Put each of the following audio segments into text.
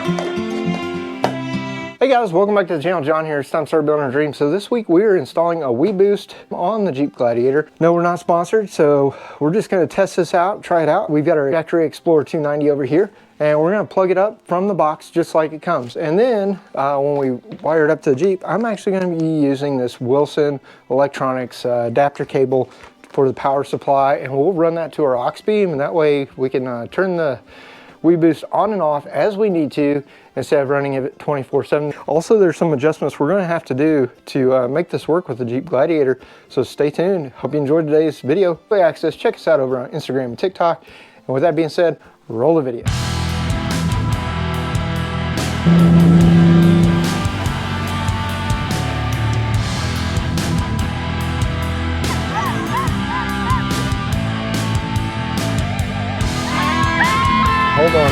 Hey guys, welcome back to the channel. John here. It's time to start building our dreams. So this week we are installing a weBoost on the Jeep Gladiator. No, we're not sponsored, so we're just going to test this out, try it out. We've got our Factory Explorer 290 over here, and we're going to plug it up from the box just like it comes. And then when we wire it up to the Jeep, I'm actually going to be using this Wilson Electronics adapter cable for the power supply, and we'll run that to our aux beam, and that way we can turn the weBoost on and off as we need to instead of running it 24/7. Also, there's some adjustments we're going to have to do to make this work with the Jeep Gladiator, so stay tuned. Hope you enjoyed today's video. For access, check us out over on Instagram and TikTok. And with that being said, roll the video. Hold on.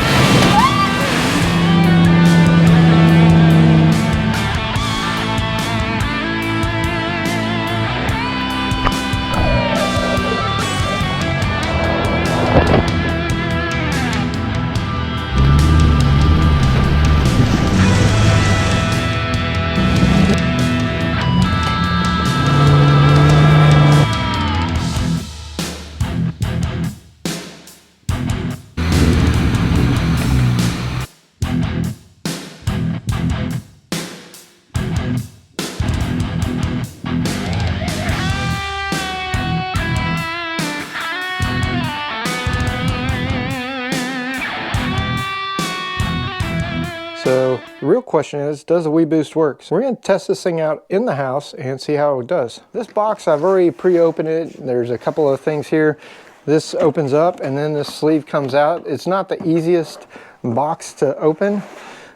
So the real question is, does the weBoost work? So we're going to test this thing out in the house and see how it does. This box, I've already pre-opened it. There's a couple of things here. This opens up and then this sleeve comes out. It's not the easiest box to open,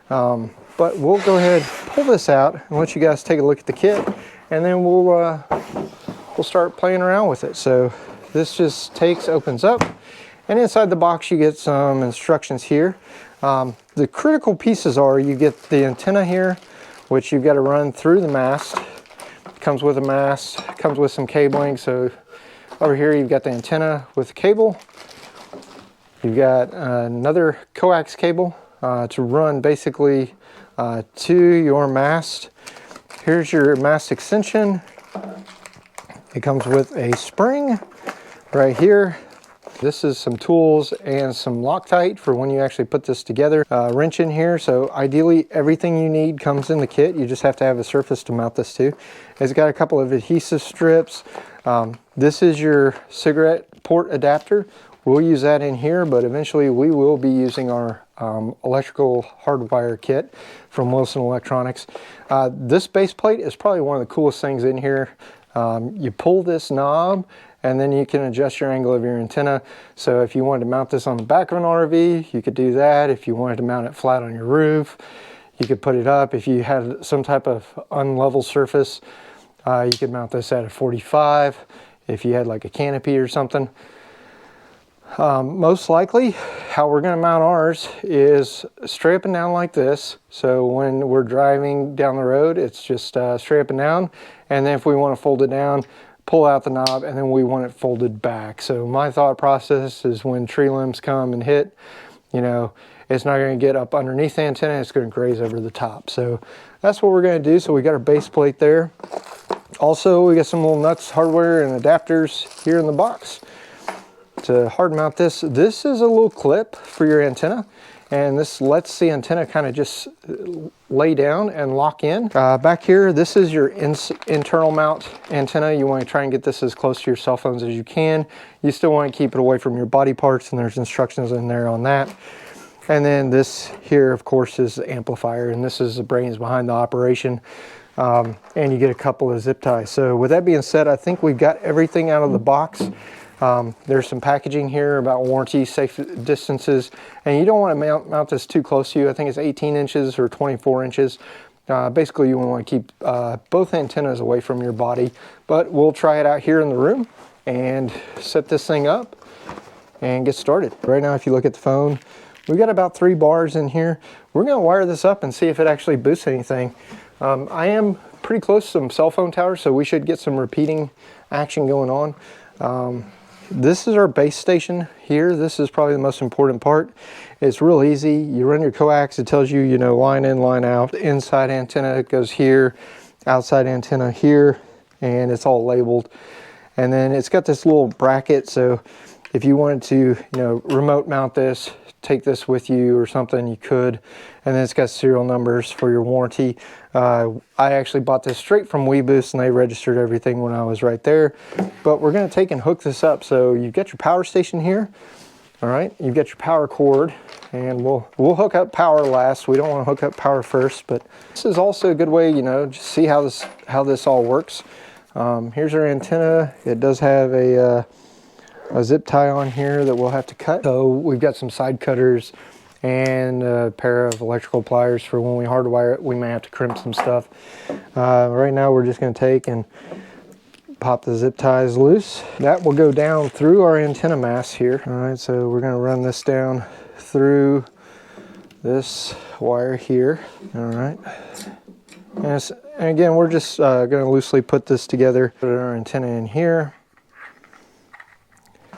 but we'll go ahead, pull this out and let you guys take a look at the kit, and then we'll start playing around with it. So this just opens up, and inside the box you get some instructions here. The critical pieces are, you get the antenna here, which you've got to run through the mast. It comes with a mast, comes with some cabling. So over here you've got the antenna with the cable. You've got another coax cable to run basically to your mast. Here's your mast extension. It comes with a spring right here. This is some tools and some Loctite for when you actually put this together. Wrench in here, so ideally everything you need comes in the kit. You just have to have a surface to mount this to. It's got a couple of adhesive strips. This is your cigarette port adapter. We'll use that in here, but eventually we will be using our electrical hardwire kit from Wilson Electronics. This base plate is probably one of the coolest things in here. You pull this knob, and then you can adjust your angle of your antenna. So if you wanted to mount this on the back of an RV, you could do that. If you wanted to mount it flat on your roof, you could put it up. If you had some type of unlevel surface, you could mount this at a 45. If you had like a canopy or something. Most likely, how we're going to mount ours is straight up and down like this. So when we're driving down the road, it's just straight up and down. And then if we want to fold it down, pull out the knob, and then we want it folded back. So my thought process is when tree limbs come and hit, you know, it's not going to get up underneath the antenna, it's going to graze over the top. So that's what we're going to do. So we got our base plate there. Also, we got some little nuts, hardware, and adapters here in the box. To hard mount this, this is a little clip for your antenna, and this lets the antenna kind of just lay down and lock in. Back here, this is your internal mount antenna. You want to try and get this as close to your cell phones as you can. You still want to keep it away from your body parts, and there's instructions in there on that. And then this here, of course, is the amplifier, and this is the brains behind the operation. And you get a couple of zip ties. So with that being said, I think we've got everything out of the box. There's some packaging here about warranty, safe distances, and you don't want to mount this too close to you. I think it's 18 inches or 24 inches. Basically, you want to keep both antennas away from your body, but we'll try it out here in the room and set this thing up and get started. Right now, if you look at the phone, we've got about 3 bars in here. We're going to wire this up and see if it actually boosts anything. I am pretty close to some cell phone towers, so we should get some repeating action going on. This is our base station here. This is probably the most important part. It's real easy. You run your coax, it tells you, you know, line in, line out. The inside antenna goes here, outside antenna here, and it's all labeled. And then it's got this little bracket, so if you wanted to, you know, remote mount this, take this with you or something, you could. And then it's got serial numbers for your warranty. I actually bought this straight from weBoost, and they registered everything when I was right there. But we're going to take and hook this up. So you've got your power station here. All right, you've got your power cord, and we'll hook up power last. We don't want to hook up power first, but this is also a good way, you know, just see how this all works. Here's our antenna. It does have a zip tie on here that we'll have to cut. So we've got some side cutters and a pair of electrical pliers for when we hardwire it. We may have to crimp some stuff. Right now we're just going to take and pop the zip ties loose. That will go down through our antenna mast here. All right, so we're going to run this down through this wire here. All right. And again, we're just going to loosely put this together. Put our antenna in here.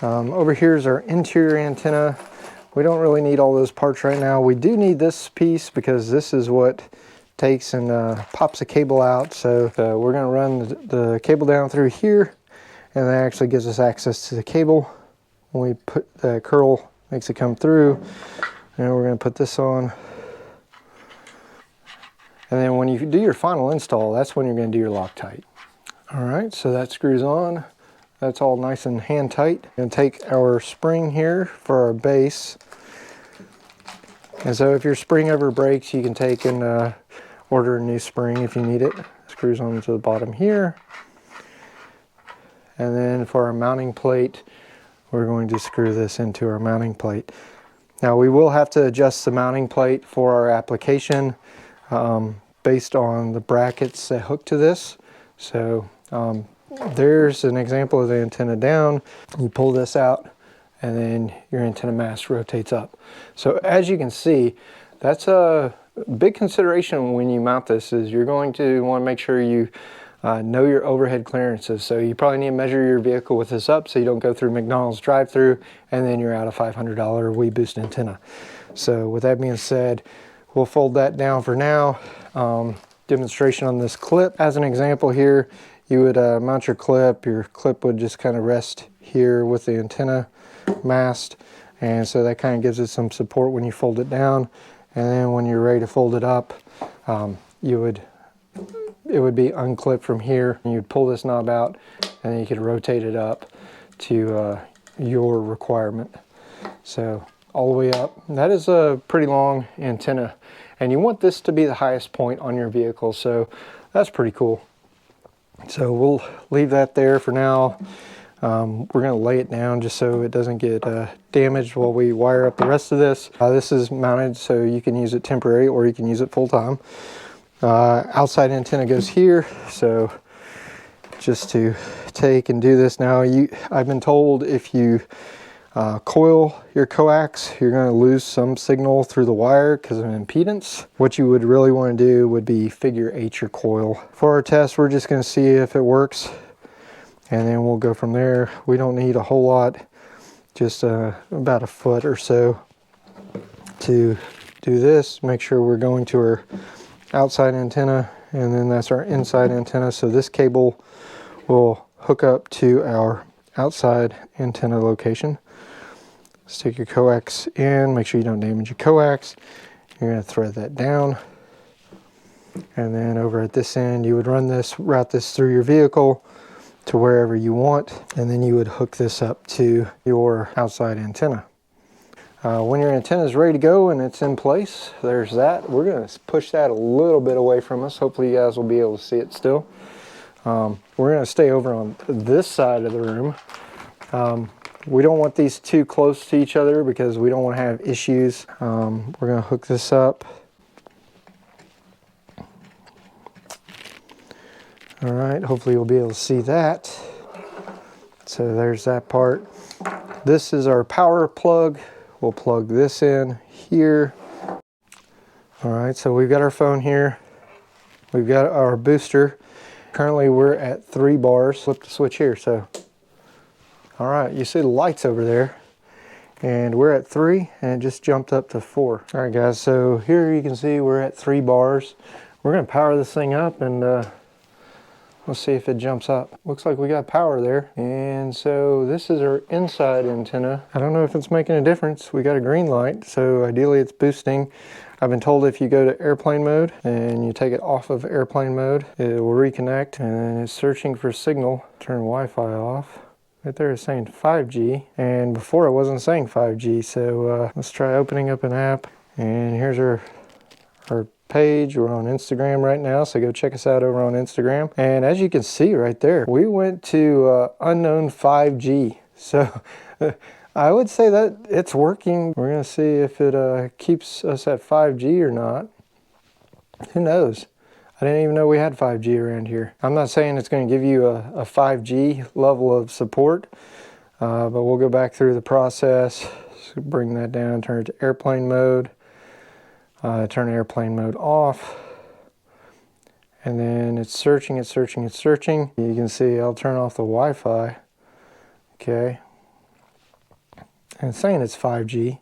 Over here is our interior antenna. We don't really need all those parts right now. We do need this piece because this is what takes and pops the cable out. So we're going to run the cable down through here, and that actually gives us access to the cable. When we put the curl, makes it come through, and we're going to put this on. And then when you do your final install, that's when you're going to do your Loctite. All right, so that screws on. That's all nice and hand tight. And take our spring here for our base. And so if your spring ever breaks, you can take and order a new spring if you need it. Screws on to the bottom here. And then for our mounting plate, we're going to screw this into our mounting plate. Now we will have to adjust the mounting plate for our application based on the brackets that hook to this. So there's an example of the antenna down. You pull this out, and then your antenna mast rotates up. So as you can see, that's a big consideration when you mount this, is you're going to want to make sure you know your overhead clearances. So you probably need to measure your vehicle with this up so you don't go through McDonald's drive-through and then you're out a $500 weBoost antenna. So with that being said, we'll fold that down for now. Demonstration on this clip. As an example here, you would mount your clip. Your clip would just kind of rest here with the antenna mast, and so that kind of gives it some support when you fold it down. And then when you're ready to fold it up, it would be unclipped from here. And you'd pull this knob out, and then you could rotate it up to your requirement. So all the way up. That is a pretty long antenna, and you want this to be the highest point on your vehicle, so that's pretty cool. So we'll leave that there for now. We're going to lay it down just so it doesn't get damaged while we wire up the rest of this. This is mounted so you can use it temporary or you can use it full time. Outside antenna goes here, so just to take and do this now, I've been told if you coil your coax, you're going to lose some signal through the wire because of impedance. What you would really want to do would be figure 8 your coil. For our test, we're just going to see if it works, and then we'll go from there. We don't need a whole lot, just about a foot or so to do this. Make sure we're going to our outside antenna, and then that's our inside antenna. So this cable will hook up to our outside antenna location. Stick your coax in, make sure you don't damage your coax. You're going to thread that down. And then over at this end, you would route this through your vehicle to wherever you want, and then you would hook this up to your outside antenna. When your antenna is ready to go and it's in place, there's that. We're going to push that a little bit away from us. Hopefully you guys will be able to see it still. We're going to stay over on this side of the room. We don't want these too close to each other because we don't want to have issues. We're going to hook this up. All right, hopefully you'll be able to see that. So there's that part. This is our power plug. We'll plug this in here. All right, so we've got our phone here. We've got our booster. Currently we're at 3 bars. Flip the switch here, so All right, you see the lights over there, and we're at 3, and it just jumped up to 4. All right, guys, so here you can see we're at 3 bars. We're gonna power this thing up, and let's see if it jumps up. Looks like we got power there. And so this is our inside antenna. I don't know if it's making a difference. We got a green light, so ideally it's boosting. I've been told if you go to airplane mode and you take it off of airplane mode, it will reconnect, and it's searching for signal. Turn Wi-Fi off. Right there it's saying 5G, and before it wasn't saying 5G, so let's try opening up an app. And here's our page. We're on Instagram right now, so go check us out over on Instagram. And as you can see right there, we went to unknown 5G. So I would say that it's working. We're gonna see if it keeps us at 5G or not. Who knows? I didn't even know we had 5G around here. I'm not saying it's going to give you a 5G level of support, but we'll go back through the process. So bring that down, turn it to airplane mode, turn airplane mode off, and then it's searching, it's searching, it's searching. You can see I'll turn off the Wi-Fi, okay, and it's saying it's 5G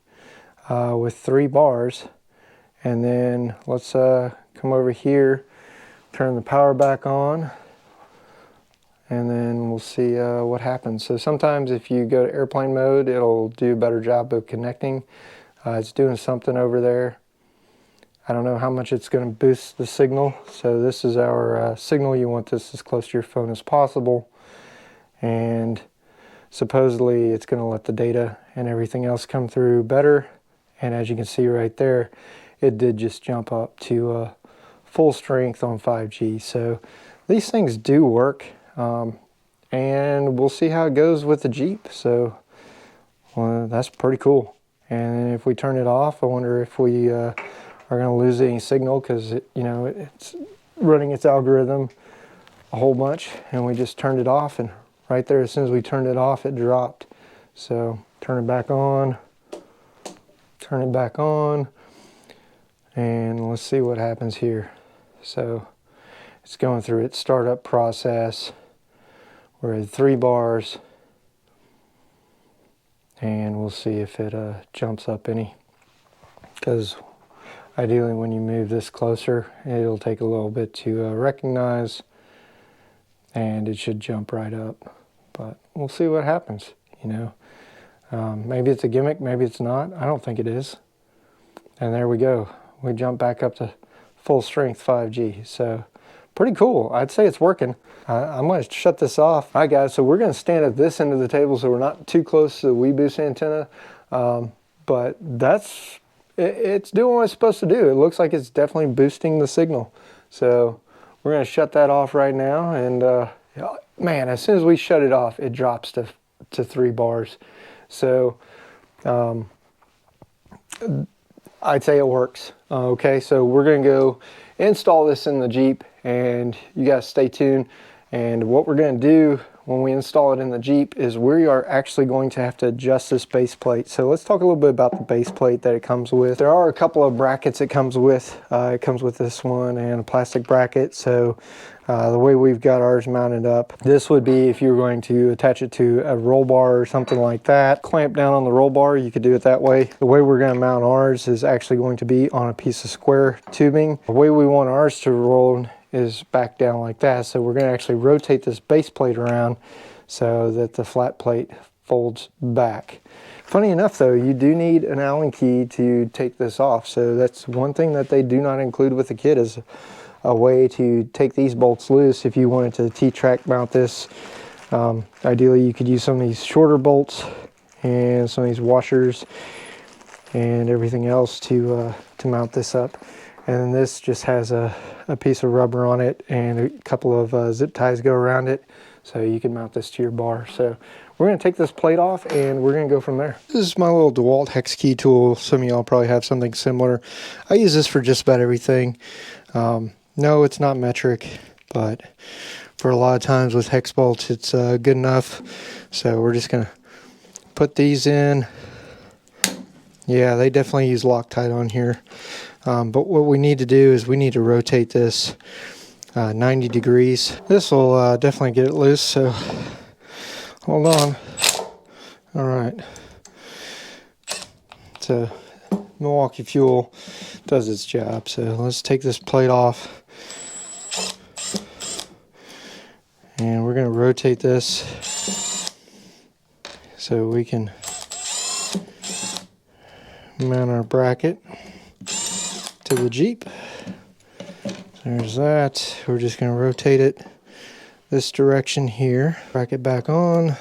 with 3 bars. And then let's come over here, turn the power back on, and then we'll see what happens. So sometimes if you go to airplane mode, it'll do a better job of connecting. It's doing something over there. I don't know how much it's going to boost the signal. So this is our signal. You want this as close to your phone as possible. And supposedly it's going to let the data and everything else come through better. And as you can see right there, it did just jump up to full strength on 5G. So these things do work, and we'll see how it goes with the Jeep. So that's pretty cool. And if we turn it off, I wonder if we are going to lose any signal, because it's running its algorithm a whole bunch, and we just turned it off, and right there as soon as we turned it off, it dropped. So turn it back on, turn it back on, and let's see what happens here. So it's going through its startup process. We're at 3 bars, and we'll see if it jumps up any, because ideally when you move this closer, it'll take a little bit to recognize, and it should jump right up. But we'll see what happens. Maybe it's a gimmick, maybe it's not. I don't think it is. And there we go. We jump back up to full strength 5G. So pretty cool. I'd say it's working. I'm going to shut this off. All right, guys, so we're going to stand at this end of the table so we're not too close to the weBoost antenna. But it's doing what it's supposed to do. It looks like it's definitely boosting the signal. So we're going to shut that off right now. And man, as soon as we shut it off, it drops to 3 bars. So I'd say it works. Okay, so we're going to go install this in the Jeep, and you guys stay tuned. And what we're going to do when we install it in the Jeep is we are actually going to have to adjust this base plate. So let's talk a little bit about the base plate that it comes with. There are a couple of brackets it comes with. It comes with this one and a plastic bracket. So the way we've got ours mounted up, this would be if you were going to attach it to a roll bar or something like that. Clamp down on the roll bar, you could do it that way. The way we're going to mount ours is actually going to be on a piece of square tubing. The way we want ours to roll is back down like that. So we're going to actually rotate this base plate around so that the flat plate folds back. Funny enough though, you do need an Allen key to take this off. So that's one thing that they do not include with the kit, is a way to take these bolts loose if you wanted to T-track mount this. Ideally you could use some of these shorter bolts and some of these washers and everything else to mount this up. And then this just has a piece of rubber on it, and a couple of zip ties go around it, so you can mount this to your bar. So we're going to take this plate off, and we're going to go from there. This is my little DeWalt hex key tool. Some of y'all probably have something similar. I use this for just about everything. No, it's not metric, but for a lot of times with hex bolts, it's good enough. So we're just going to put these in. Yeah, they definitely use Loctite on here. But what we need to do is we need to rotate this 90 degrees. This will definitely get it loose, so hold on. All right. So Milwaukee Fuel does its job. So let's take this plate off. And we're going to rotate this so we can mount our bracket to the Jeep. There's that. We're just going to rotate it this direction here. Bracket back on.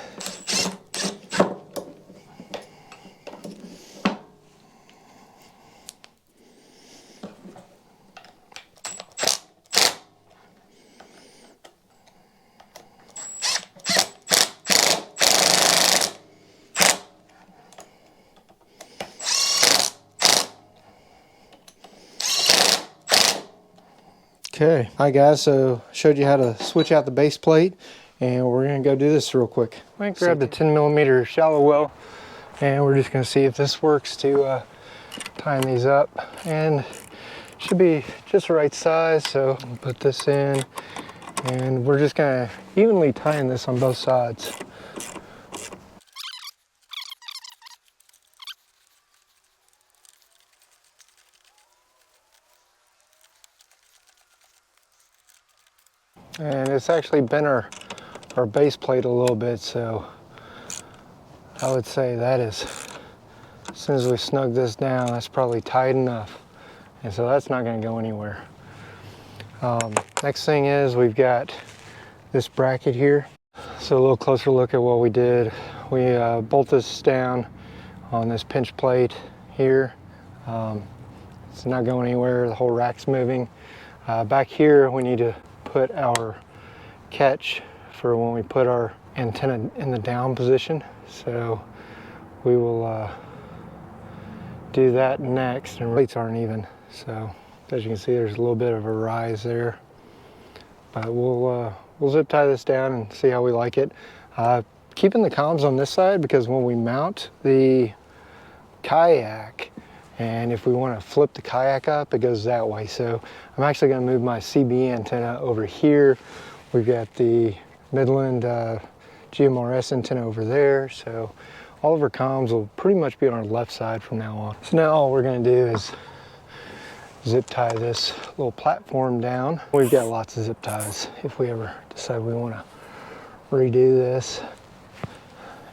Okay, hi guys, so showed you how to switch out the base plate, and we're gonna go do this real quick. I grabbed the 10mm shallow well, and we're just gonna see if this works to tighten these up, and should be just the right size. So we'll put this in, and we're just gonna evenly tighten this on both sides. And it's actually bent our base plate a little bit, so I would say that is, as soon as we snug this down, that's probably tight enough. And so that's not going to go anywhere. Next thing is we've got this bracket here. So a little closer look at what we did. We bolt this down on this pinch plate here. It's not going anywhere, the whole rack's moving. Back here we need to put our catch for when we put our antenna in the down position. So we will do that next, and plates aren't even. So as you can see, there's a little bit of a rise there, but we'll zip tie this down and see how we like it. Keeping the comms on this side, because when we mount the kayak, and if we want to flip the kayak up, it goes that way. So I'm actually going to move my CB antenna over here. We've got the Midland GMRS antenna over there. So all of our comms will pretty much be on our left side from now on. So now all we're going to do is zip tie this little platform down. We've got lots of zip ties if we ever decide we want to redo this.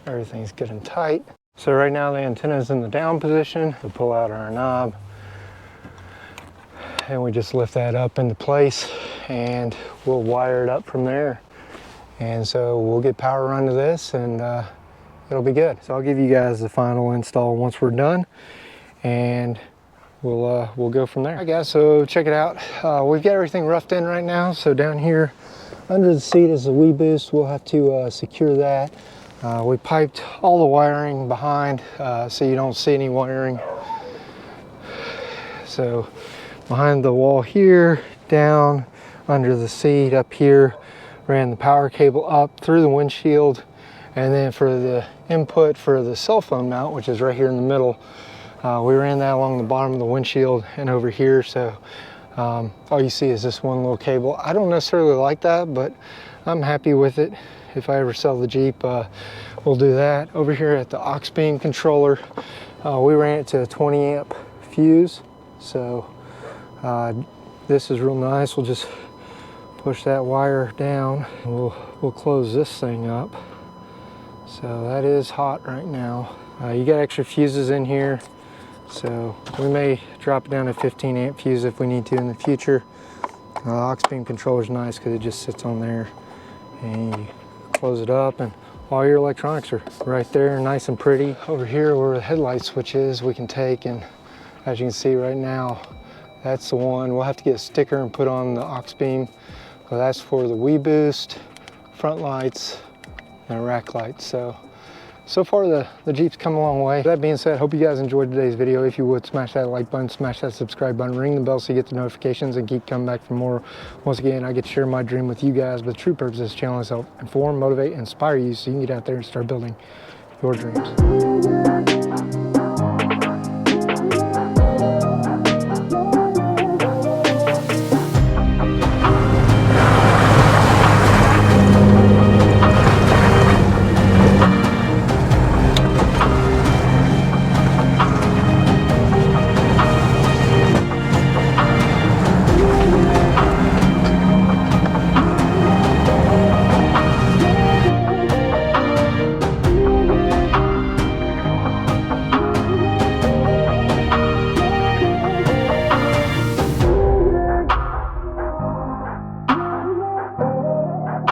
Everything's good and tight. So right now the antenna is in the down position. We pull out our knob and we just lift that up into place, and we'll wire it up from there. And so we'll get power run to this, and it'll be good. So I'll give you guys the final install once we're done, and we'll go from there. All right guys, so check it out. We've got everything roughed in right now. So down here under the seat is the weBoost. We'll have to secure that. We piped all the wiring behind, so you don't see any wiring. So behind the wall here, down under the seat up here, ran the power cable up through the windshield, and then for the input for the cell phone mount, which is right here in the middle, we ran that along the bottom of the windshield and over here. So all you see is this one little cable. I don't necessarily like that, but I'm happy with it. If I ever sell the Jeep, we'll do that. Over here at the aux beam controller, we ran it to a 20 amp fuse. So this is real nice. We'll just push that wire down. We'll close this thing up. So that is hot right now. You got extra fuses in here, so we may drop it down to 15 amp fuse if we need to in the future. Aux beam controller is nice because it just sits on there, and you close it up, and all your electronics are right there, nice and pretty. Over here where the headlight switch is, we can take, and as you can see right now, that's the one. We'll have to get a sticker and put on the aux beam. But that's for the weBoost, front lights, and rack lights. So far the Jeep's come a long way. That being said, hope you guys enjoyed today's video. If you would, smash that like button, smash that subscribe button, ring the bell so you get the notifications, and keep coming back for more. Once again, I get to share my dream with you guys, but the true purpose of this channel is to help inform, motivate, and inspire you so you can get out there and start building your dreams.